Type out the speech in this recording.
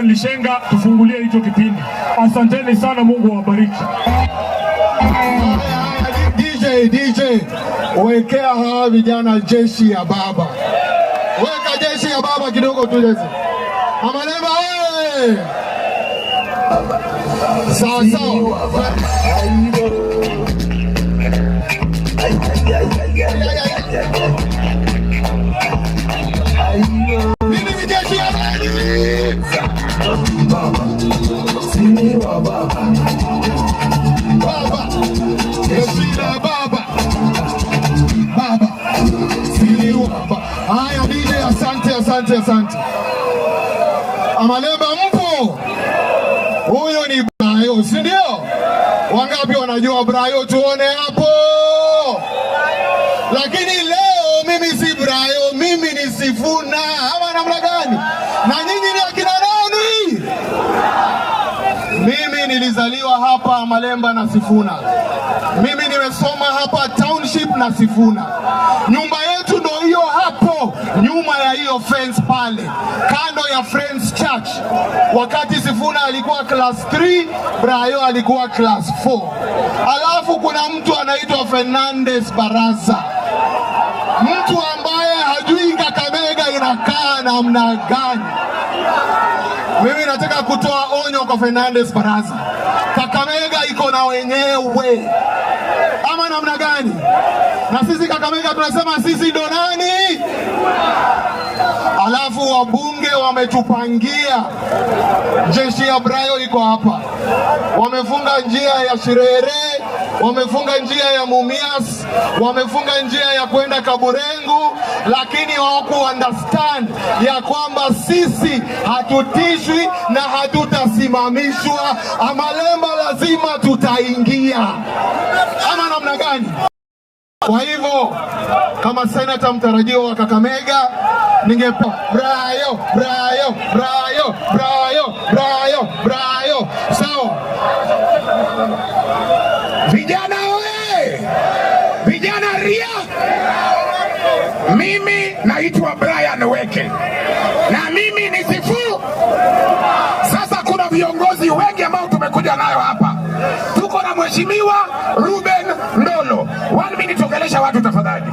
Lishenga tufungulie hicho kipindi. Asanteni sana, Mungu awabariki. DJ, wekea hawa vijana jeshi ya baba. Weka jeshi ya baba kidogo tu lezi. Amalemba wewe. Sawa sawa. Mimi ni jeshi ya baba. Sini wa baba. Baba. Jeshi la baba. Baba. Sini wa baba. Haya DJ, asante. Amalemba mpo? Huyo ni Brayo, si ndio? Wangapi wanajua Brayo? Tuone hapo. Lakini leo mimi si Brayo, mimi ni Sifuna. Ama namna gani? Na nyinyi ni akina nani? Mimi nilizaliwa hapa Malemba na Sifuna. Mimi nimesoma hapa Township na Sifuna. Nyumba yetu ndio hiyo hapo, nyuma ya hiyo fence pale, kando ya Friends Church. Wakati Sifuna alikuwa class 3, Brayo alikuwa class 4. Alafu kuna mtu anaitwa Fernandez Baraza. Mtu ambaye hajui Kakamega inakaa namna gani. Mimi nataka kutoa onyo kwa Fernandez Baraza. Kakamega iko na wenyewe. Ama namna gani? Na sisi Kakamega tunasema sisi ndo nani? Alafu wabunge wametupangia. Jeshi ya Brayo iko hapa. Wamefunga njia ya Shirere, wamefunga njia ya Mumias, wamefunga njia ya kwenda Kaburengu, lakini hawaku understand ya kwamba sisi hatutishwi na hatutasimamishwa. Amalemba lazima tutaingia. Ama namna gani? Kwa hivyo kama senata mtarajiwa wa Kakamega, ningepa Brayo. Sawa. Vijana we! Vijana ria! Mimi naitwa Brian Weke. Na mimi ni Sifu. Sasa kuna viongozi wengi ambao tumekuja nayo hapa. Tuko na Mheshimiwa Ruben Ndolo. 1 minute ongelesha watu tafadhali.